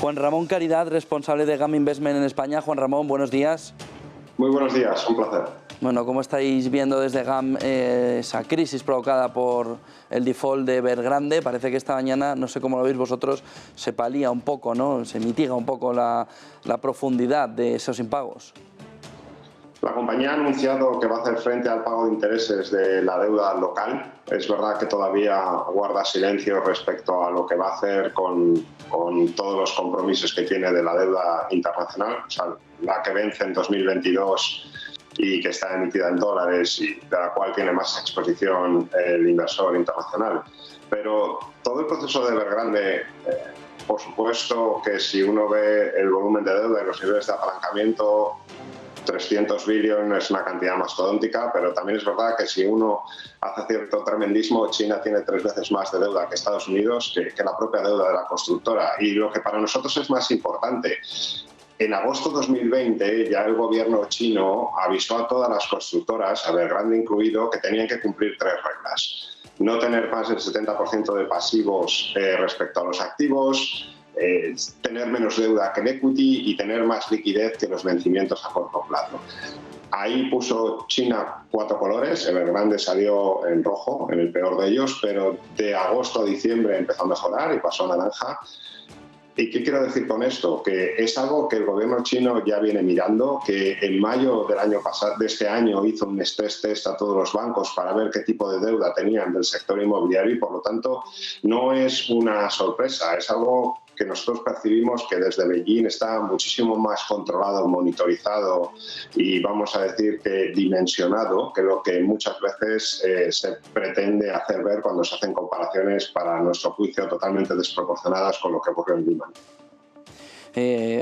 Juan Ramón Caridad, responsable de GAM Investment en España. Juan Ramón, buenos días. Muy buenos días, un placer. Bueno, ¿cómo estáis viendo desde GAM esa crisis provocada por el default de Evergrande? Parece que esta mañana, no sé cómo lo veis vosotros, se palía un poco, ¿no? Se mitiga un poco la profundidad de esos impagos. La compañía ha anunciado que va a hacer frente al pago de intereses de la deuda local. Es verdad que todavía guarda silencio respecto a lo que va a hacer con todos los compromisos que tiene de la deuda internacional, o sea, la que vence en 2022 y que está emitida en dólares y de la cual tiene más exposición el inversor internacional. Pero todo el proceso de Evergrande, por supuesto que si uno ve el volumen de deuda y los niveles de apalancamiento, 300 billones es una cantidad mastodóntica, pero también es verdad que si uno hace cierto tremendismo, China tiene 3 veces más de deuda que Estados Unidos, que la propia deuda de la constructora. Y lo que para nosotros es más importante, en agosto de 2020 ya el gobierno chino avisó a todas las constructoras, Evergrande incluido, que tenían que cumplir 3 reglas. No tener más del 70% de pasivos respecto a los activos, tener menos deuda que el equity y tener más liquidez que los vencimientos a corto plazo. Ahí puso China 4 colores, Evergrande salió en rojo, en el peor de ellos, pero de agosto a diciembre empezó a mejorar y pasó a naranja. ¿Y qué quiero decir con esto? Que es algo que el gobierno chino ya viene mirando, que en mayo del año pasado, de este año hizo un stress test a todos los bancos para ver qué tipo de deuda tenían del sector inmobiliario y por lo tanto no es una sorpresa, es algo que nosotros percibimos que desde Beijing está muchísimo más controlado, monitorizado y vamos a decir que dimensionado que lo que muchas veces se pretende hacer ver cuando se hacen comparaciones para nuestro juicio totalmente desproporcionadas con lo que ocurrió en Lehman.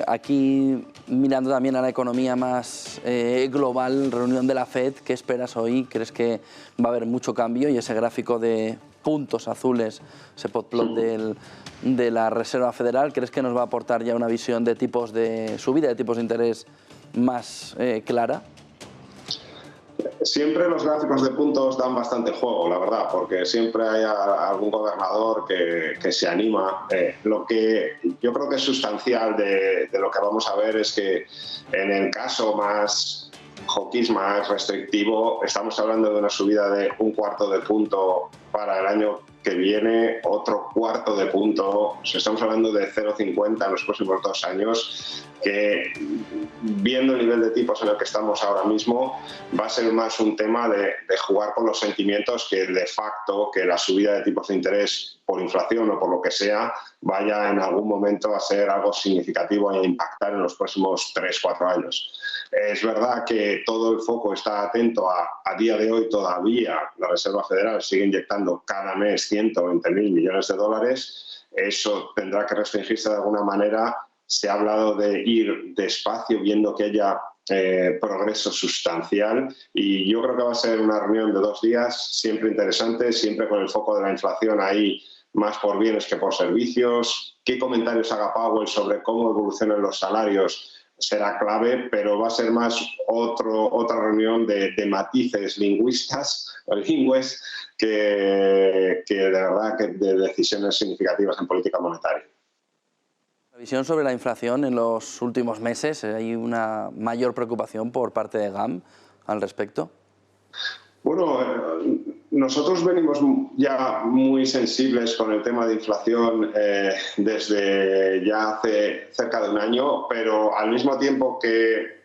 Aquí mirando también a la economía más global, reunión de la FED, ¿qué esperas hoy? ¿Crees que va a haber mucho cambio y ese gráfico de puntos azules, ese potplot de la Reserva Federal, crees que nos va a aportar ya una visión de tipos de subida de tipos de interés más clara? Siempre los gráficos de puntos dan bastante juego, la verdad, porque siempre hay algún gobernador que se anima. Lo que yo creo que es sustancial de lo que vamos a ver es que en el caso más hawkish, más restrictivo, estamos hablando de una subida de 1/4 de punto para el año que viene, otro 1/4 de punto, estamos hablando de 0,50 en los próximos 2 años, que viendo el nivel de tipos en el que estamos ahora mismo, va a ser más un tema de jugar con los sentimientos que de facto que la subida de tipos de interés por inflación o por lo que sea vaya en algún momento a ser algo significativo e impactar en los próximos 3-4 años. Es verdad que todo el foco está atento a día de hoy todavía la Reserva Federal sigue inyectando cada mes 120.000 millones de dólares. Eso tendrá que restringirse de alguna manera. Se ha hablado de ir despacio viendo que haya progreso sustancial y yo creo que va a ser una reunión de 2 días, siempre interesante, siempre con el foco de la inflación ahí más por bienes que por servicios. ¿Qué comentarios haga Powell sobre cómo evolucionan los salarios? Será clave, pero va a ser más otra reunión de matices lingüistas o bilingües que de verdad que de decisiones significativas en política monetaria. La visión sobre la inflación en los últimos meses, ¿hay una mayor preocupación por parte de GAM al respecto? Bueno, nosotros venimos ya muy sensibles con el tema de inflación desde ya hace cerca de 1 año, pero al mismo tiempo que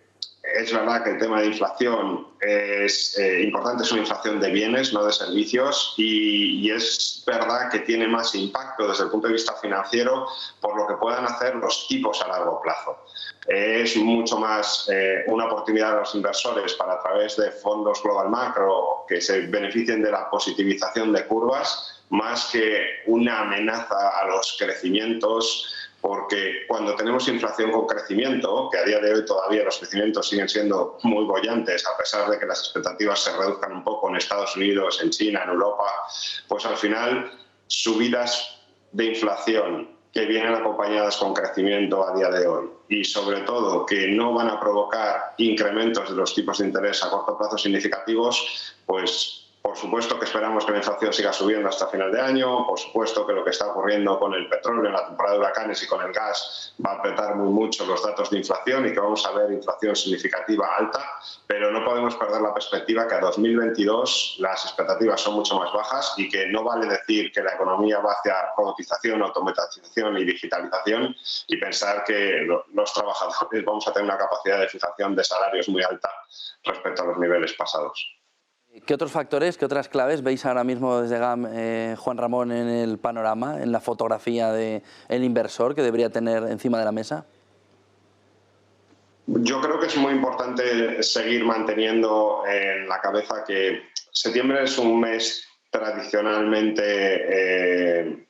es verdad que el tema de inflación es importante, es una inflación de bienes, no de servicios, y es verdad que tiene más impacto desde el punto de vista financiero por lo que puedan hacer los tipos a largo plazo. Es mucho más una oportunidad de los inversores para a través de fondos global macro que se beneficien de la positivización de curvas, más que una amenaza a los crecimientos, porque cuando tenemos inflación con crecimiento, que a día de hoy todavía los crecimientos siguen siendo muy bollantes, a pesar de que las expectativas se reduzcan un poco en Estados Unidos, en China, en Europa, pues al final subidas de inflación que vienen acompañadas con crecimiento a día de hoy y sobre todo que no van a provocar incrementos de los tipos de interés a corto plazo significativos, pues Por supuesto que esperamos que la inflación siga subiendo hasta final de año, por supuesto que lo que está ocurriendo con el petróleo en la temporada de huracanes y con el gas va a apretar muy mucho los datos de inflación y que vamos a ver inflación significativa alta, pero no podemos perder la perspectiva que a 2022 las expectativas son mucho más bajas y que no vale decir que la economía va hacia robotización, automatización y digitalización y pensar que los trabajadores vamos a tener una capacidad de fijación de salarios muy alta respecto a los niveles pasados. ¿Qué otros factores, qué otras claves veis ahora mismo desde GAM, Juan Ramón, en el panorama, en la fotografía del inversor que debería tener encima de la mesa? Yo creo que es muy importante seguir manteniendo en la cabeza que septiembre es un mes tradicionalmente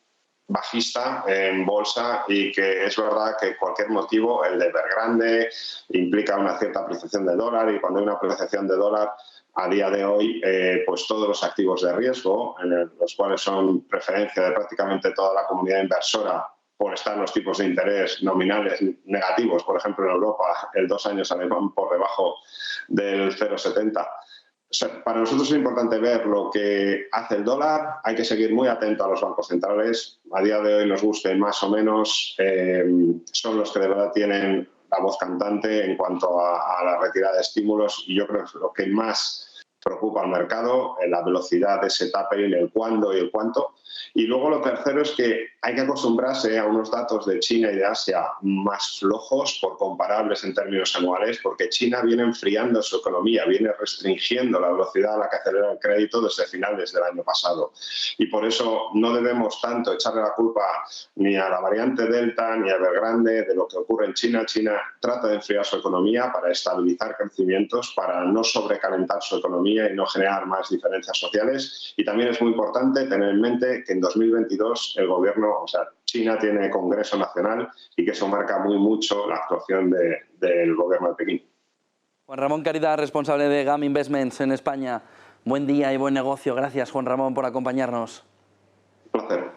bajista en bolsa y que es verdad que cualquier motivo, el de Evergrande, implica una cierta apreciación de dólar y cuando hay una apreciación de dólar a día de hoy, pues todos los activos de riesgo, los cuales son preferencia de prácticamente toda la comunidad inversora por estar los tipos de interés nominales negativos, por ejemplo en Europa el 2 años alemán por debajo del 0,70. O sea, para nosotros es importante ver lo que hace el dólar, hay que seguir muy atento a los bancos centrales, a día de hoy nos guste más o menos, son los que de verdad tienen la voz cantante en cuanto a la retirada de estímulos y yo creo que es lo que más preocupa al mercado, la velocidad de ese tapering, el cuándo y el cuánto. Y luego lo tercero es que hay que acostumbrarse a unos datos de China y de Asia más flojos por comparables en términos anuales, porque China viene enfriando su economía, viene restringiendo la velocidad a la que acelera el crédito desde finales del año pasado. Y por eso no debemos tanto echarle la culpa ni a la variante Delta ni a Evergrande de lo que ocurre en China. China trata de enfriar su economía para estabilizar crecimientos, para no sobrecalentar su economía y no generar más diferencias sociales. Y también es muy importante tener en mente que en 2022 el gobierno, o sea, China tiene Congreso Nacional y que eso marca muy mucho la actuación del gobierno de Pekín. Juan Ramón Caridad, responsable de GAM Investments en España. Buen día y buen negocio. Gracias, Juan Ramón, por acompañarnos. Un placer.